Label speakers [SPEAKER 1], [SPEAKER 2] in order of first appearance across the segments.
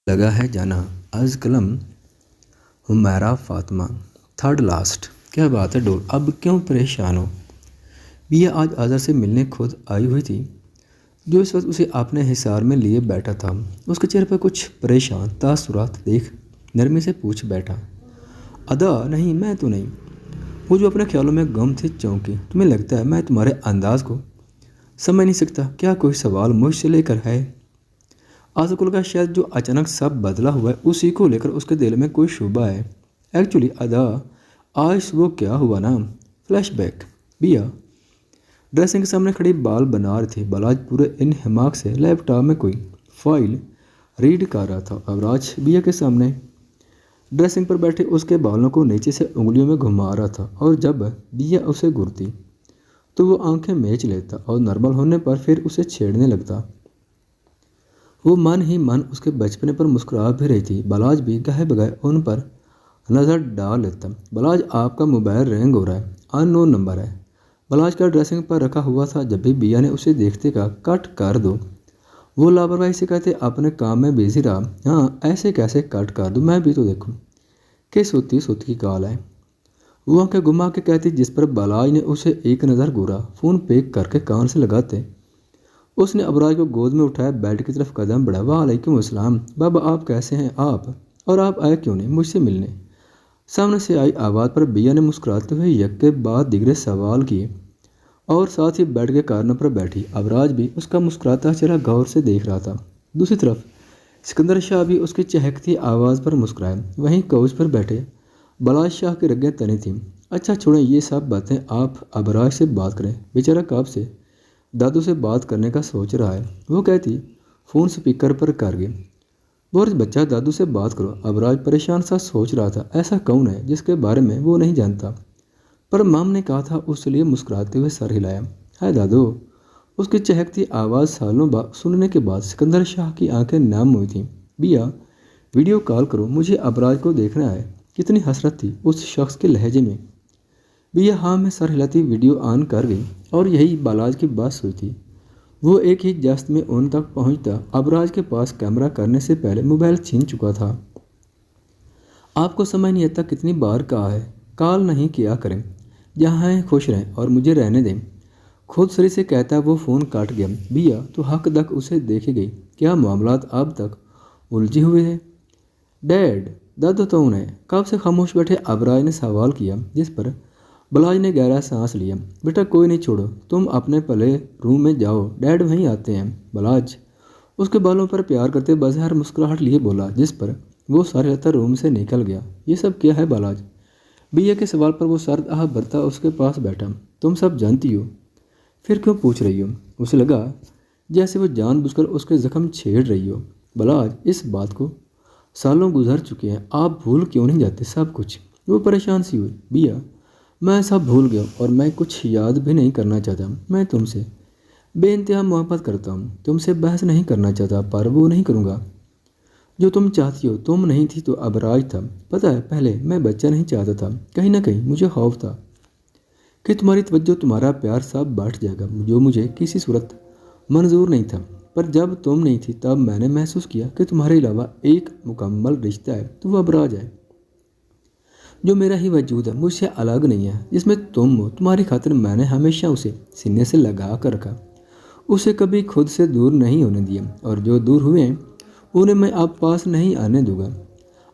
[SPEAKER 1] लगा है जाना। आज कलम हुमैरा फातिमा थर्ड लास्ट। क्या बात है डोर, अब क्यों परेशान हो? बिया आज आज़र से मिलने खुद आई हुई थी, जो इस वक्त उसे अपने हिसार में लिए बैठा था। उसके चेहरे पर कुछ परेशान तासुरात देख नरमी से पूछ बैठा, अदा नहीं, मैं तो नहीं। वो जो अपने ख्यालों में गम थी चौंकी। तुम्हें लगता है मैं तुम्हारे अंदाज को समझ नहीं सकता? क्या कोई सवाल मुझसे लेकर है? आसकुल का शायद जो अचानक सब बदला हुआ है उसी को लेकर उसके दिल में कोई शुबा है। एक्चुअली अदा, आज वो क्या हुआ ना, फ्लैशबैक। बिया ड्रेसिंग के सामने खड़ी बाल बना रही थी। बलाज पूरे इन हिमाक से लैपटॉप में कोई फाइल रीड कर रहा था। अवराज बिया के सामने ड्रेसिंग पर बैठे उसके बालों को नीचे से उंगलियों में घुमा रहा था, और जब बिया उसे घूरती तो वो आंखें मेच लेता और नॉर्मल होने पर फिर उसे छेड़ने लगता। वो मन ही मन उसके बचपने पर मुस्कुरा भी रही थी। बलाज भी गहे बगैर उन पर नज़र डाल लेता। बलाज, आपका मोबाइल रिंग हो रहा है, अननोन नंबर है। बलाज का ड्रेसिंग पर रखा हुआ था। जब भी बिया ने उसे देखते कहा, कट कर दो। वो लापरवाही से कहते, अपने काम में बिजी रहा। हाँ, ऐसे कैसे कट कर दूँ, मैं भी तो देखूँ कि सोती सोती की कॉल है। वो आंखें घुमा के कहती, जिस पर बलाज ने उसे एक नज़र घूरा। फ़ोन पे करके कान से लगाते उसने अबराज को गोद में उठाया, बेड की तरफ कदम बढ़ा। वालेकुम अस्सलाम बाबा, आप कैसे हैं? आप और आप आए क्यों नहीं मुझसे मिलने? सामने से आई आवाज़ पर बिया ने मुस्कुराते हुए एक के बाद दिगरे सवाल किए और साथ ही बेड के कारणों पर बैठी। अबराज भी उसका मुस्कुराता चेहरा गौर से देख रहा था। दूसरी तरफ सिकंदर शाह भी उसकी चहकती आवाज़ पर मुस्कुराए। वहीं कोच पर बैठे बलाज शाह की रगें तनी थीं। अच्छा छोड़ें ये सब बातें, आप अबराज से बात करें। बेचारा कब से दादू से बात करने का सोच रहा है। वो कहती फ़ोन स्पीकर पर कर गई। बोरिस बच्चा, दादू से बात करो। अबराज परेशान सा सोच रहा था, ऐसा कौन है जिसके बारे में वो नहीं जानता? पर माम ने कहा था, उसके लिए मुस्कुराते हुए सर हिलाया। है दादू। उसकी चहकती आवाज़ सालों बाद सुनने के बाद सिकंदर शाह की आंखें नम हुई थीं। बिया, वीडियो कॉल करो, मुझे अबराज को देखना है। कितनी हसरत थी उस शख्स के लहजे में। बिया हाँ में सर हिलाती वीडियो ऑन कर गई, और यही बालाज की बात हुई थी। वो एक ही जस्त में उन तक पहुंचता। अबराज के पास कैमरा करने से पहले मोबाइल छीन चुका था। आपको समझ नहीं आता कितनी बार कहा है, कॉल नहीं किया करें, जहाँ हैं खुश रहें और मुझे रहने दें। खुद सरी से कहता वो फ़ोन काट गया। बिया तो हक दक उसे देखे गई। क्या मामलात अब तक उलझे हुए हैं? डैड, दादा तो उन्हें कब से खामोश बैठे अबराज ने सवाल किया, जिस पर बलाज ने गहरा सांस लिया। बेटा कोई नहीं, छोड़ो, तुम अपने पले रूम में जाओ, डैड वहीं आते हैं। बलाज उसके बालों पर प्यार करते बज़हर मुस्कुराहट लिए बोला, जिस पर वो सारे रहता रूम से निकल गया। ये सब क्या है बलाज? बिया के सवाल पर वो सर्द आह भरता उसके पास बैठा। तुम सब जानती हो, फिर क्यों पूछ रही हो? उसे लगा जैसे वो जानबूझकर उसके जख्म छेड़ रही हो। बलाज, इस बात को सालों गुजर चुके हैं, आप भूल क्यों नहीं जाते सब कुछ? वो परेशान सी हुई। बिया, मैं सब भूल गया और मैं कुछ याद भी नहीं करना चाहता। मैं तुमसे बेइंतहा मोहब्बत करता हूँ। तुमसे बहस नहीं करना चाहता, पर वो नहीं करूँगा जो तुम चाहती हो। तुम नहीं थी तो अबराज था। पता है, पहले मैं बच्चा नहीं चाहता था। कहीं ना कहीं मुझे खौफ था कि तुम्हारी तवज्जो, तुम्हारा प्यार सब बांट जाएगा, जो मुझे किसी सूरत मंजूर नहीं था। पर जब तुम नहीं थी तब मैंने महसूस किया कि तुम्हारे अलावा एक मुकम्मल रिश्ता है, तो वो अबराज है, जो मेरा ही वजूद है, मुझसे अलग नहीं है। जिसमें तुम हो, तुम्हारी खातिर मैंने हमेशा उसे सीने से लगा कर रखा, उसे कभी खुद से दूर नहीं होने दिया, और जो दूर हुए हैं उन्हें मैं अब पास नहीं आने दूंगा।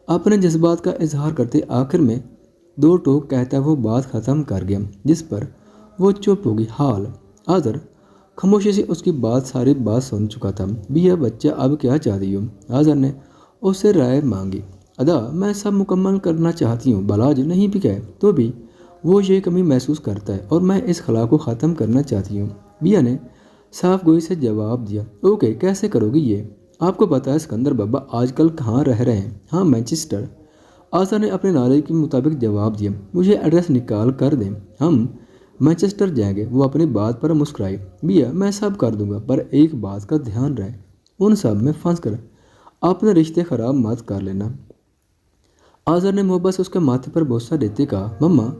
[SPEAKER 1] अपने जज्बात का इजहार करते आखिर में दो टोक कहता वो बात ख़त्म कर गया, जिस पर वो चुप होगी। हाल आज़र खामोशी से उसकी सारी बात सुन चुका था। बिया, बच्चा अब क्या चाहती हो? आज़र ने उससे राय मांगी। अदा, मैं सब मुकम्मल करना चाहती हूँ। बलाज नहीं भी कहे तो भी वो ये कमी महसूस करता है, और मैं इस खला को ख़त्म करना चाहती हूँ। बिया ने साफ गोई से जवाब दिया। ओके, कैसे करोगी ये? आपको पता है सिकंदर बाबा आजकल कहाँ रह रहे हैं? हाँ, मैनचेस्टर। आशा ने अपने नारे के मुताबिक जवाब दिया। मुझे एड्रेस निकाल कर दें, हम मैनचेस्टर जाएंगे। वो अपनी बात पर मुस्कुराई। बिया, मैं सब कर दूंगा, पर एक बात का ध्यान रहे, उन सब में फंस कर अपने रिश्ते ख़राब मत कर लेना। आज़र ने मोहब्बत से उसके माथे पर बोसा देते कहा, मम्मा,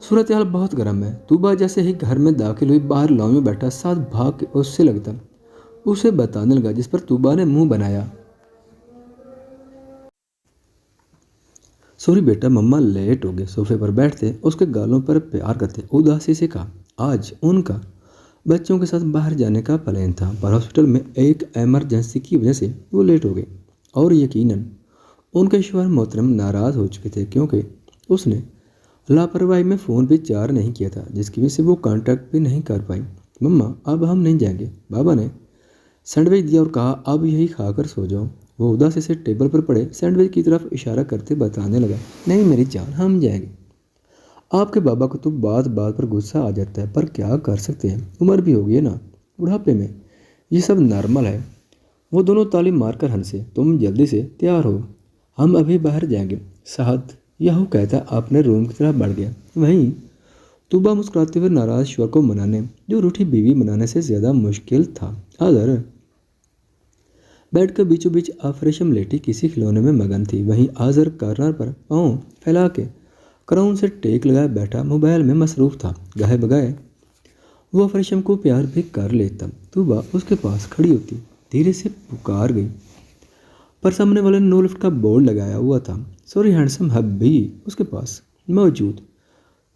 [SPEAKER 1] सूरत हाल बहुत गर्म है। तूबा जैसे ही घर में दाखिल हुई, बाहर लॉन में बैठा साथ भाग के उससे लगता उसे बताने लगा, जिस पर तूबा ने मुंह बनाया। सॉरी बेटा, मम्मा लेट हो गए। सोफे पर बैठते उसके गालों पर प्यार करते उदासी से कहा। आज उनका बच्चों के साथ बाहर जाने का प्लान था, पर हॉस्पिटल में एक इमरजेंसी की वजह से वो लेट हो गए। और यकीनन उनके शौहर मोहतरम नाराज़ हो चुके थे, क्योंकि उसने लापरवाही में फ़ोन भी चार्ज नहीं किया था, जिसकी वजह से वो कांटेक्ट भी नहीं कर पाई। मम्मा अब हम नहीं जाएंगे। बाबा ने सैंडविच दिया और कहा, अब यही खाकर सो जाओ। वो उदासी से टेबल पर पड़े सैंडविच की तरफ इशारा करते बताने लगा, नहीं मेरी जान, हम जाएंगे। आपके बाबा को तो बात बात पर गुस्सा आ जाता है, पर क्या कर सकते हैं, उम्र भी हो गई है ना, बुढ़ापे में ये सब नॉर्मल है। वो दोनों ताली मारकर हंसे। तुम जल्दी से तैयार हो, हम अभी बाहर जाएंगे। साहब यहू कहता अपने रूम की तरफ बढ़ गया। वहीं तूबा मुस्कुराते हुए नाराज शौहर को मनाने, जो रूठी बीवी मनाने से ज़्यादा मुश्किल था। आदर बेड के बीचों बीच आफरेशम लेटी किसी खिलौने में मगन थी। वहीं आजर कॉर्नर पर पाँव फैला के क्राउन से टेक लगाए बैठा मोबाइल में मसरूफ़ था। गाहे बगाए वो आफरेशम को प्यार भी कर लेता। तूबा उसके पास खड़ी होती धीरे से पुकार गई, पर सामने वाले ने नो लिफ्ट का बोर्ड लगाया हुआ था। सॉरी हैंडसम हब भी उसके पास मौजूद।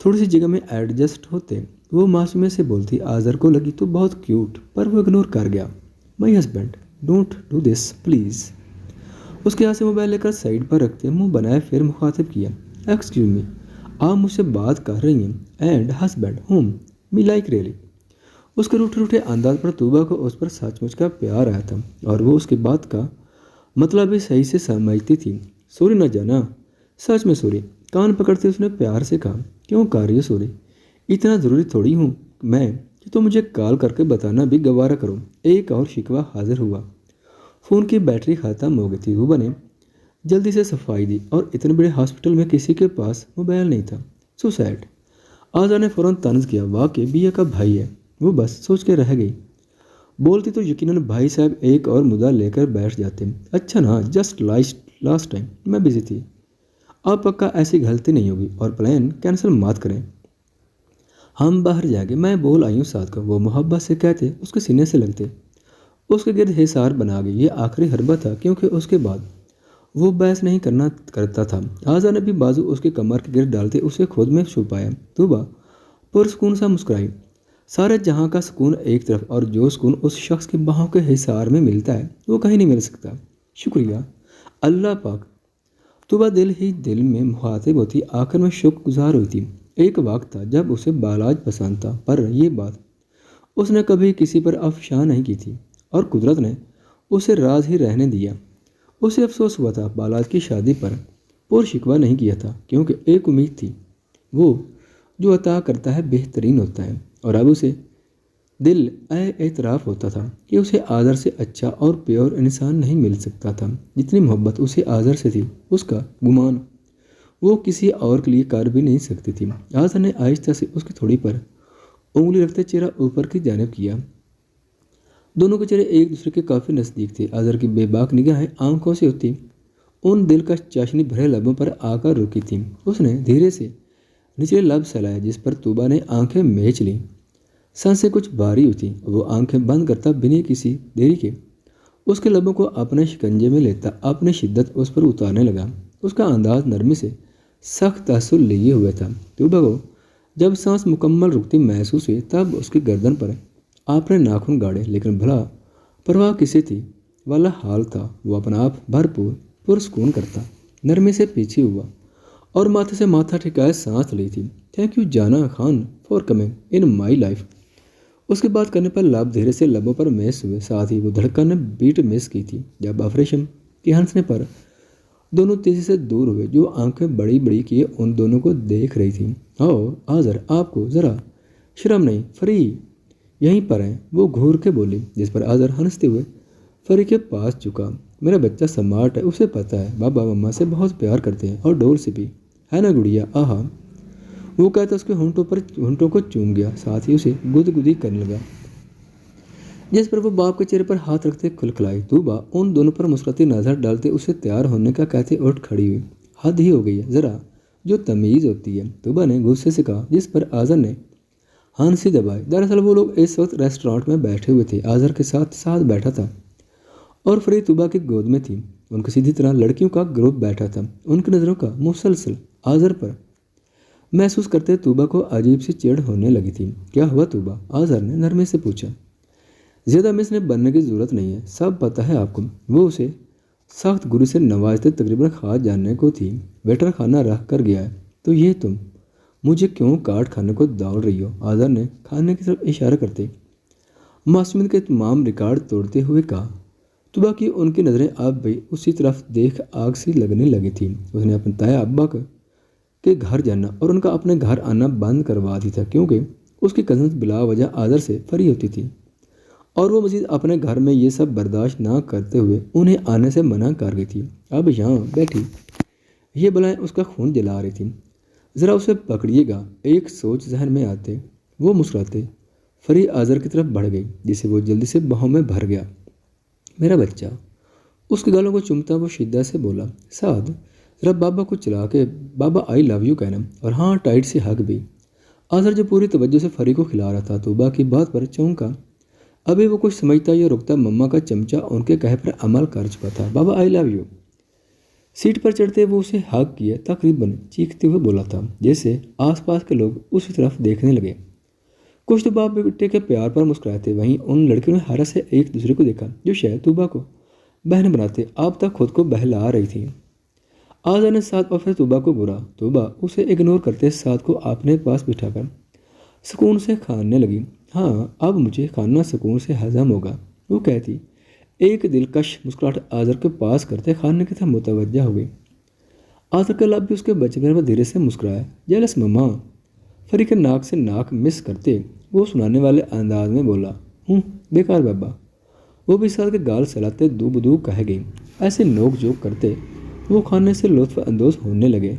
[SPEAKER 1] थोड़ी सी जगह में एडजस्ट होते वो मासूमियत से बोलती। आजर को लगी तो बहुत क्यूट, पर वो इग्नोर कर गया। My husband don't do this please. उसके हाथ से मोबाइल लेकर साइड पर रखते मुंह बनाए फिर मुखातिब किया, एक्सक्यूज मी, आप मुझसे बात कर रही हैं? And husband home me like really. उसके रूठे रूठे अंदाज पर तूबा को उस पर सचमुच का प्यार आया था, और वो उसकी बात का मतलब भी सही से समझती थी। सॉरी ना जाना, सच में सॉरी। कान पकड़ते उसने प्यार से कहा, क्यों कर रही हो सॉरी? इतना ज़रूरी थोड़ी हूँ मैं कि तुम मुझे कॉल करके बताना भी गवारा करो। एक और शिकवा हाजिर हुआ। फ़ोन की बैटरी ख़त्म हो गई थी। रूबा ने जल्दी से सफाई दी, और इतने बड़े हॉस्पिटल में किसी के पास मोबाइल नहीं था। So sad. आज़ा ने फ़ौरन तंज किया, वाकई बिया का भाई है। वो बस सोच के रह गई। बोलती तो यकीनन भाई साहब एक और मुद्दा लेकर बैठ जाते। अच्छा ना, जस्ट लास्ट टाइम मैं बिजी थी। अब पक्का ऐसी गलती नहीं होगी, और प्लान कैंसिल मत करें, हम बाहर जाएंगे। मैं बोल आई हूँ साथ को। वो मोहब्बत से कहते उसके सीने से लगते उसके गिर्द हिसार बना गई। ये आखिरी हरबा था, क्योंकि उसके बाद वो बहस नहीं करता था। आज़ा ने भी बाजू उसके कमर के गिर्द डालते उसे खुद में छुपाया। तूबा पुरसकून सा मुस्कुराई। सारे जहाँ का सुकून एक तरफ, और जो सुकून उस शख्स की बाहों के हिसार में मिलता है वो कहीं नहीं मिल सकता। शुक्रिया अल्लाह पाक। तूबा दिल ही दिल में मुखातिब होती, आखिर में शुक्रगुजार हुई थी। एक वक्त था जब उसे बालाज पसंद था, पर यह बात उसने कभी किसी पर अफशा नहीं की थी, और कुदरत ने उसे राज ही रहने दिया। उसे अफसोस हुआ था बालाज की शादी पर पुरशिकवा नहीं किया था, क्योंकि एक उम्मीद थी, वो जो अता करता है बेहतरीन होता है। और अब उसे दिल एतराफ़ होता था कि उसे आज़र से अच्छा और प्योर इंसान नहीं मिल सकता था। जितनी मोहब्बत उसे आज़र से थी, उसका गुमान वो किसी और के लिए कर भी नहीं सकती थी। आज़र ने आहिस्ता से उसकी थोड़ी पर उंगली रखते चेहरा ऊपर की जानिब किया। दोनों के चेहरे एक दूसरे के काफ़ी नज़दीक थे। आज़र की बेबाक निगाहें आंखों से होती उन दिलकश चाशनी भरे लबों पर आकर रुकी थी। उसने धीरे से निचले लब सहलाया, जिस पर तूबा ने आंखें मेच लीं। सांसें कुछ भारी हुई थी। वो आंखें बंद करता बिना किसी देरी के उसके लबों को अपने शिकंजे में लेता अपनी शिद्दत उस पर उतारने लगा। उसका अंदाज नरमी से सख्त तासुर लिए हुए था। तूबा को जब सांस मुकम्मल रुकती महसूस हुई, तब उसकी गर्दन पर आपने नाखून गाड़े, लेकिन भला परवाह किसे थी वाला हाल था। वो अपना आप भरपूर पुरस्कून करता नरमी से पीछे हुआ और माथे से माथा ठिकाए सांस ली थी। थैंक यू जाना Khan for coming in my life. उसकी बात करने पर लब धीरे से लबों पर मैस हुए, साथ ही वो धड़कन ने बीट मिस की थी। जब अफरेशम के हंसने पर दोनों तेजी से दूर हुए, जो आंखें बड़ी बड़ी किए उन दोनों को देख रही थी। आओ आज़र, आपको ज़रा शर्म नहीं? फरी यहीं पर है, वो घूर के बोली, जिस पर आज़र हंसते हुए फरी के पास झुका। मेरा बच्चा स्मार्ट है, उसे पता है बाबा मम्मा से बहुत प्यार करते हैं, और डोर से भी, है ना गुड़िया? आहा, वो कहता उसके होंठों को चूम गया, साथ ही उसे गुदगुदी करने लगा, जिस पर वो बाप के चेहरे पर हाथ रखते खुलखलाई। तूबा उन दोनों पर मुस्कुराती नजर डालते उसे तैयार होने का कहते उठ खड़ी हुई। हद ही हो गई है, ज़रा जो तमीज़ होती है, तूबा ने गुस्से से कहा, जिस पर आज़र ने हंसी दबाई। दरअसल वो लोग इस वक्त रेस्टोरेंट में बैठे हुए थे। आज़र के साथ साथ बैठा था और फरी तूबा की गोद में थी। उनके सीधी तरह लड़कियों का ग्रुप बैठा था। उनकी नज़रों का मुसलसल आज़र पर महसूस करते तूबा को अजीब सी चिढ़ होने लगी थी। क्या हुआ तूबा? आज़र ने नरमी से पूछा। ज़्यादा मिसने बनने की ज़रूरत नहीं है, सब पता है आपको। वो उसे सख्त गुरु से नवाजते तकरीबन खास जानने को थी। वेटर खाना रख कर गया है तो ये तुम मुझे क्यों काट खाने को दौड़ रही हो? आज़र ने खाने की तरफ इशारा करते मासूमियत के तमाम रिकॉर्ड तोड़ते हुए कहा। तूबा की उनकी नज़रें अब भी उसी तरफ देख आग सी लगने लगी थी। उसने अपने ताया अब्बा के घर जाना और उनका अपने घर आना बंद करवा दी था, क्योंकि उसकी कज़न बिला वजह आज़र से फरी होती थी और वो मज़ीद अपने घर में ये सब बर्दाश्त ना करते हुए उन्हें आने से मना कर गई थी। अब यहाँ बैठी ये बलाएं उसका खून जला रही थी। ज़रा उसे पकड़िएगा, एक सोच जहन में आते वो मुस्कुराते फरी आज़र की तरफ बढ़ गई, जिसे वो जल्दी से बाहों में भर गया। मेरा बच्चा। उसके गालों को चूमता वो शिद्दत से बोला। साद, ज़रा बाबा को चला के बाबा आई लव यू कहना, और हाँ टाइट से हग भी। आज़र जो पूरी तवज्जो से फरी को खिला रहा था, तूबा की बात पर चौंका। अभी वो कुछ समझता या रुकता मम्मा का चमचा उनके कहे पर अमल कर चुका था। बाबा आई लव यू। सीट पर चढ़ते वो उसे हग किए तकरीबन चीखते हुए बोला था, जैसे आसपास के लोग उसी तरफ देखने लगे। कुछ तो बाप बेटे के प्यार पर मुस्कुराए थे, वहीं उन लड़कियों ने हैरत से एक दूसरे को देखा जो शायद तूबा को बहन बनाते अब तक खुद को बहला रही थी। आज़र ने साथ और फिर तूबा को बुरा। तूबा उसे इग्नोर करते साथ को अपने पास बिठाकर सुकून से खाने लगी। हाँ, अब मुझे खाना सुकून से हजम होगा, वो कहती। एक दिलकश मुस्कुराहट आज़र के पास करते खाने की तरफ मुतवज्जा हो गई। आज़र का लब भी उसके बचपन पर धीरे से मुस्कुराया। जेलस मम्मा। फरी के नाक से नाक मिस करते वो सुनाने वाले अंदाज में बोला। बेकार बाबा। वो भी साथ के गाल सलाते दूब दूब कह गई। ऐसे नोक झोंक करते वो खाने से लुत्फ अंदोज होने लगे।